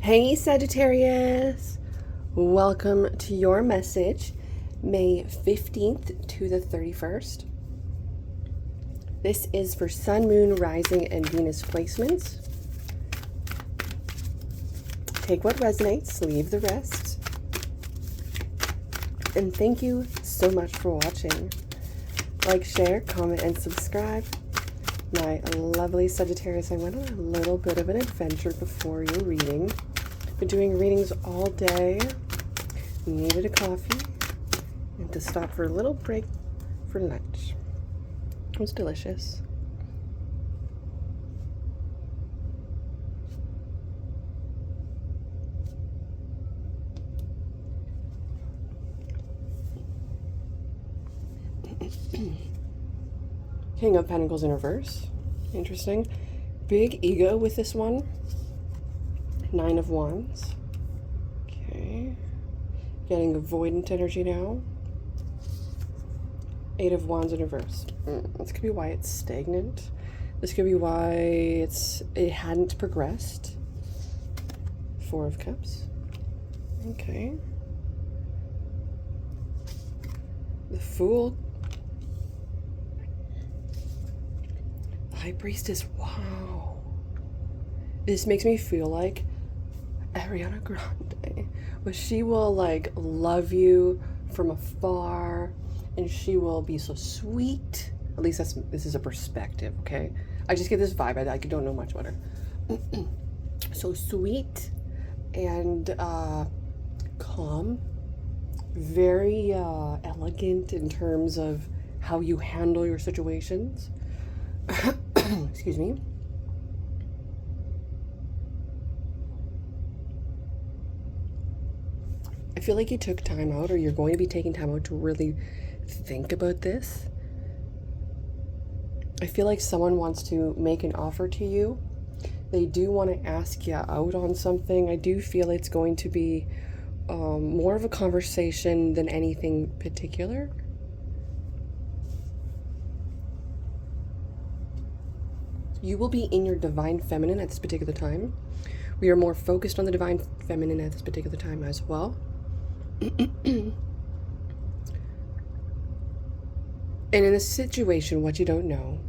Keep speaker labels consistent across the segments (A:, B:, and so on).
A: Hey Sagittarius, welcome to your message, May 15th to the 31st. This is for Sun, Moon, Rising, and Venus placements. Take what resonates, leave the rest. And thank you so much for watching. Like, share, comment, and subscribe. My lovely Sagittarius, I went on a little bit of an adventure before your reading. Been doing readings all day. Needed a coffee and to stop for a little break for lunch. It was delicious. King of Pentacles in reverse. Interesting. Big ego with this one. 9 of Wands. Okay. Getting avoidant energy now. 8 of Wands in reverse. This could be why it's stagnant. This could be why it hadn't progressed. 4 of Cups. Okay. The Fool. The High Priestess. Wow. This makes me feel like Ariana Grande, but she will like love you from afar, and she will be so sweet. At least this is a perspective, okay? I just get this vibe. I don't know much about her. So sweet and calm, very elegant in terms of how you handle your situations. Excuse me. I feel like you took time out, or you're going to be taking time out to really think about this. I feel like someone wants to make an offer to you. They do want to ask you out on something. I do feel it's going to be more of a conversation than anything particular. You will be in your divine feminine at this particular time. We are more focused on the divine feminine at this particular time as well. And in this situation, what you don't know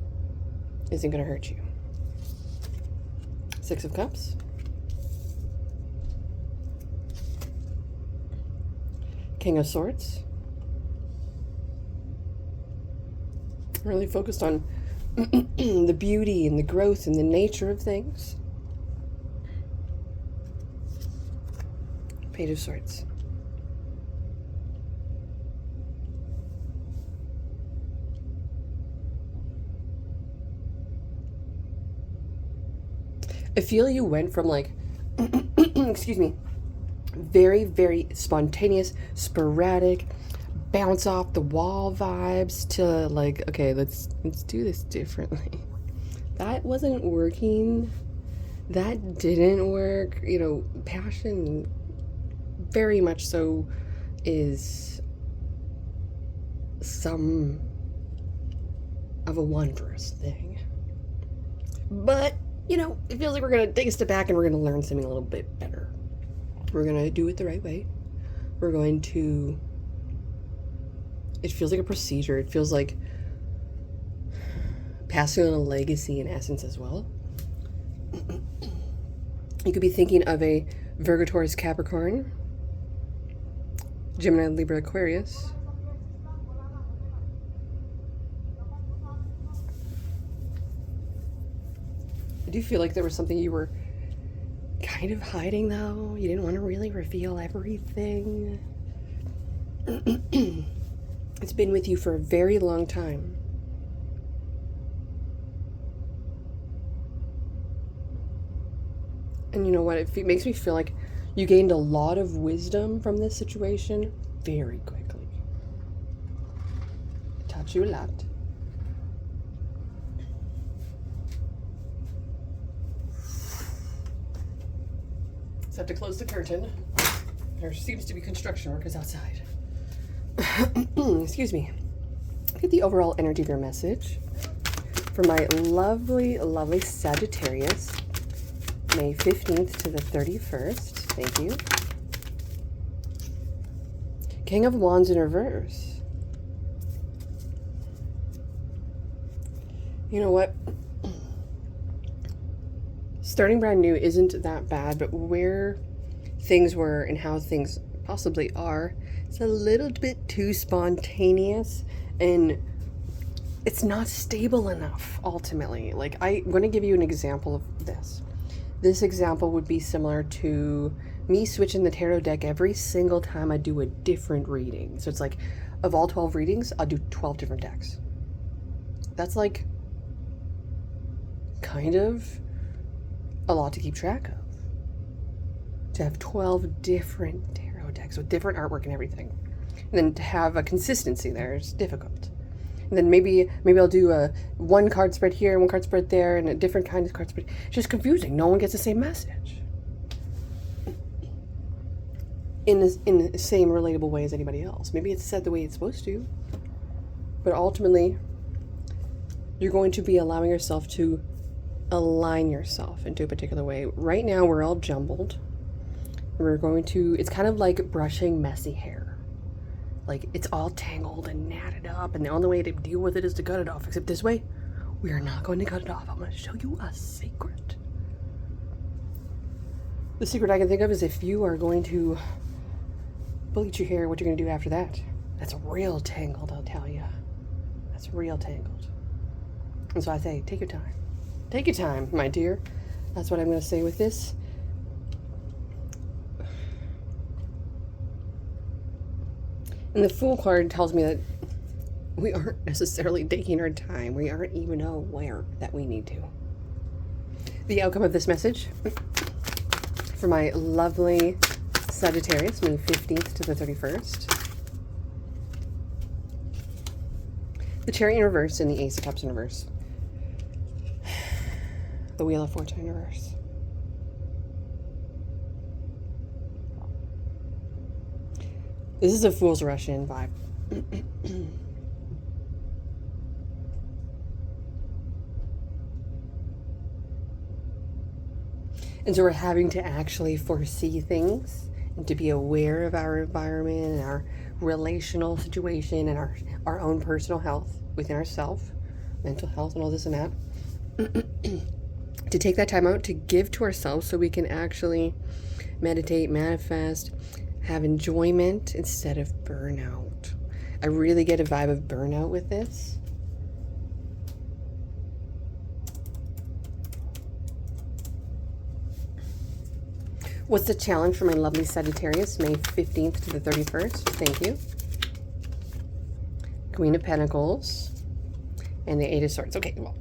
A: isn't going to hurt you. 6 of Cups. King of Swords. Really focused on the beauty and the growth and the nature of things. Page of Swords. I feel you went from like, excuse me, very, very spontaneous, sporadic, bounce off the wall vibes to like, okay, let's do this differently. That wasn't working. That didn't work. You know, passion very much so is some of a wondrous thing. But you know, it feels like we're going to take a step back and we're going to learn something a little bit better. We're going to do it the right way. We're going to... It feels like a procedure. It feels like passing on a legacy in essence as well. You could be thinking of a Virgo, Taurus, Capricorn, Gemini, Libra, Aquarius. I do feel like there was something you were kind of hiding, though. You didn't want to really reveal everything. It's been with you for a very long time. And you know what? It makes me feel like you gained a lot of wisdom from this situation very quickly. It taught you a lot. So I have to close the curtain. There seems to be construction workers outside. Excuse me. Look at the overall energy of your message. For my lovely, lovely Sagittarius. May 15th to the 31st. Thank you. King of Wands in reverse. You know what? Starting brand new isn't that bad, but where things were and how things possibly are, it's a little bit too spontaneous and it's not stable enough ultimately. Like, I'm going to give you an example of this. This example would be similar to me switching the tarot deck every single time I do a different reading. So it's like, of all 12 readings, I'll do 12 different decks. That's like kind of a lot to keep track of. To have 12 different tarot decks with different artwork and everything. And then to have a consistency there is difficult. And then maybe I'll do a one card spread here, one card spread there, and a different kind of card spread. It's just confusing. No one gets the same message. In the same relatable way as anybody else. Maybe it's said the way it's supposed to. But ultimately, you're going to be allowing yourself to align yourself into a particular way. Right now, we're all jumbled. It's kind of like brushing messy hair. Like, it's all tangled and knotted up, and the only way to deal with it is to cut it off. Except this way, we are not going to cut it off. I'm going to show you a secret. The secret I can think of is if you are going to bleach your hair, what you're going to do after that. That's real tangled, I'll tell you. That's real tangled. And so I say, take your time. Take your time, my dear. That's what I'm going to say with this. And the Fool card tells me that we aren't necessarily taking our time. We aren't even aware that we need to. The outcome of this message for my lovely Sagittarius, May 15th to the 31st. The Chariot in reverse and the Ace of Cups in reverse. The Wheel of Fortune in reverse. This is a Fool's Rush in vibe. And so we're having to actually foresee things and to be aware of our environment and our relational situation and our own personal health within ourselves, mental health and all this and that. To take that time out to give to ourselves so we can actually meditate, manifest, have enjoyment instead of burnout. I really get a vibe of burnout with this. What's the challenge for my lovely Sagittarius, May 15th to the 31st? Thank you. Queen of Pentacles and the Eight of Swords. Okay, well,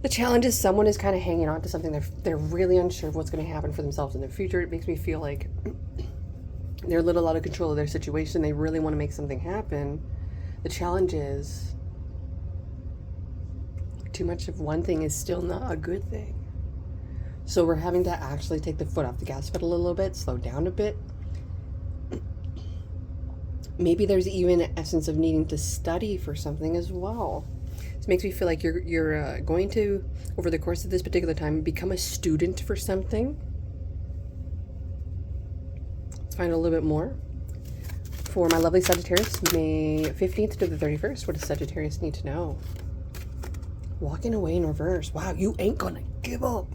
A: the challenge is someone is kind of hanging on to something. They're really unsure of what's going to happen for themselves in the future. It makes me feel like they're a little out of control of their situation. They really want to make something happen. The challenge is too much of one thing is still not a good thing. So we're having to actually take the foot off the gas pedal a little bit, slow down a bit. Maybe there's even an essence of needing to study for something as well. This makes me feel like you're going to, over the course of this particular time, become a student for something. Let's find a little bit more. For my lovely Sagittarius, May 15th to the 31st, what does Sagittarius need to know? Walking away in reverse. Wow, you ain't gonna give up.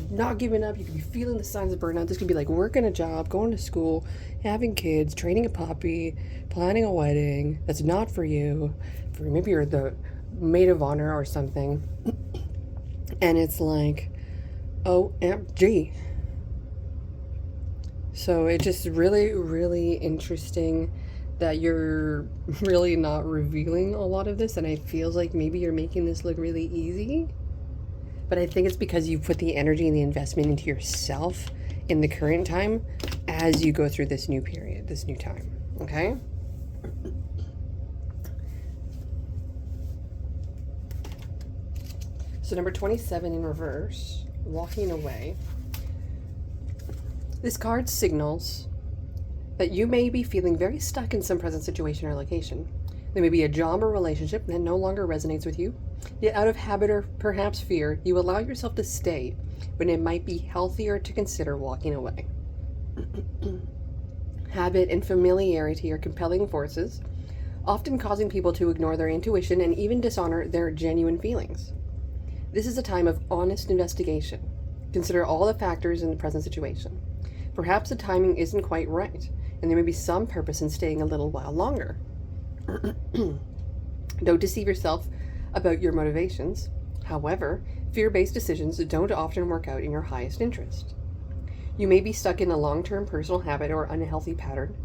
A: Not giving up. You could be feeling the signs of burnout. This could be like working a job, going to school, having kids, training a puppy, planning a wedding. That's not for you. For maybe you're the maid of honor or something. And it's like, OMG. So it's just really, really interesting that you're really not revealing a lot of this, and it feels like maybe you're making this look really easy. But I think it's because you put the energy and the investment into yourself in the current time as you go through this new period, this new time, okay? So number 27 in reverse, walking away. This card signals that you may be feeling very stuck in some present situation or location. There may be a job or relationship that no longer resonates with you, yet out of habit or perhaps fear, you allow yourself to stay when it might be healthier to consider walking away. Habit and familiarity are compelling forces, often causing people to ignore their intuition and even dishonor their genuine feelings. This is a time of honest investigation. Consider all the factors in the present situation. Perhaps the timing isn't quite right, and there may be some purpose in staying a little while longer. Don't deceive yourself about your motivations. However, fear-based decisions don't often work out in your highest interest. You may be stuck in a long-term personal habit or unhealthy pattern.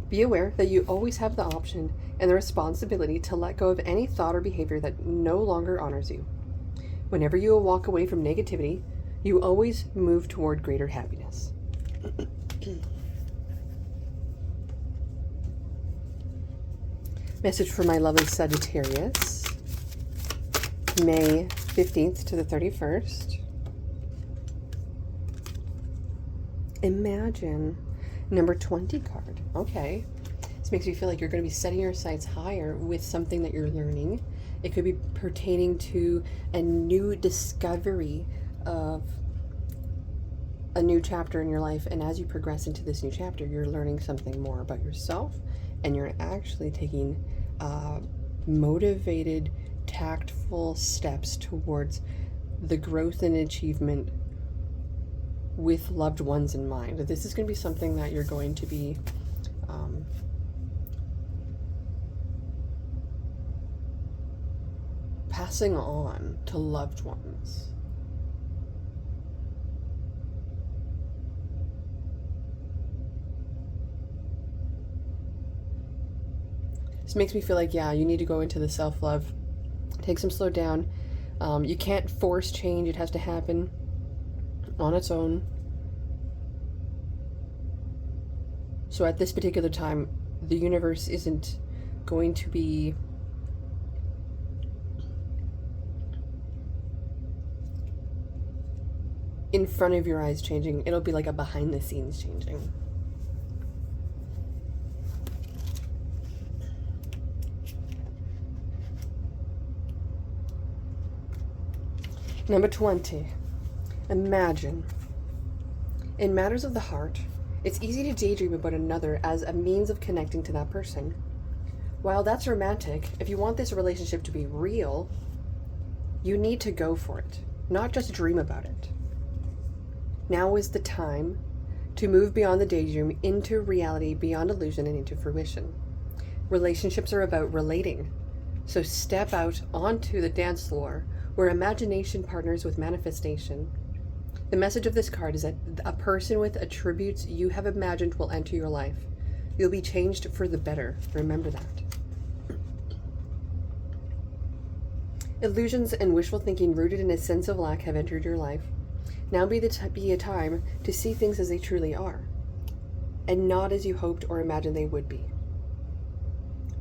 A: Be aware that you always have the option and the responsibility to let go of any thought or behavior that no longer honors you. Whenever you walk away from negativity, you always move toward greater happiness. Message for my lovely Sagittarius, May 15th to the 31st. Imagine. Number 20 card. Okay. This makes me feel like you're going to be setting your sights higher with something that you're learning. It could be pertaining to a new discovery of a new chapter in your life. And as you progress into this new chapter, you're learning something more about yourself. And you're actually taking motivated, tactful steps towards the growth and achievement with loved ones in mind. This is going to be something that you're going to be passing on to loved ones. This makes me feel like, yeah, you need to go into the self-love. Take some slow down. You can't force change. It has to happen on its own. So at this particular time, the universe isn't going to be in front of your eyes changing. It'll be like a behind the scenes changing. Number 20. Imagine. In matters of the heart, it's easy to daydream about another as a means of connecting to that person. While that's romantic, if you want this relationship to be real, you need to go for it, not just dream about it. Now is the time to move beyond the daydream into reality, beyond illusion, and into fruition. Relationships are about relating, so step out onto the dance floor where imagination partners with manifestation. The message of this card is that a person with attributes you have imagined will enter your life. You'll be changed for the better. Remember that. Illusions and wishful thinking rooted in a sense of lack have entered your life. Now be a time to see things as they truly are, and not as you hoped or imagined they would be.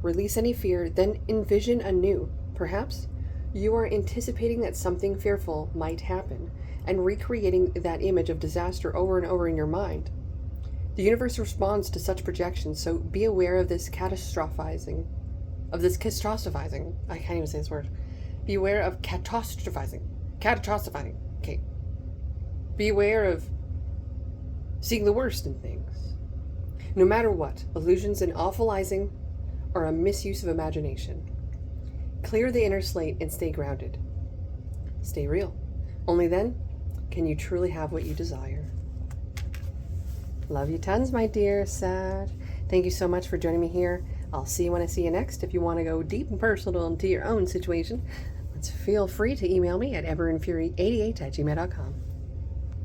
A: Release any fear, then envision anew. Perhaps you are anticipating that something fearful might happen, and recreating that image of disaster over and over in your mind. The universe responds to such projections, so be aware of this catastrophizing. I can't even say this word. Be aware of catastrophizing. Okay. Be aware of seeing the worst in things. No matter what, illusions and awfulizing are a misuse of imagination. Clear the inner slate and stay grounded. Stay real. Only then can you truly have what you desire. Love you tons, my dear Sag. Thank you so much for joining me here. I'll see you when I see you next. If you want to go deep and personal into your own situation, feel free to email me at everandfury88@gmail.com.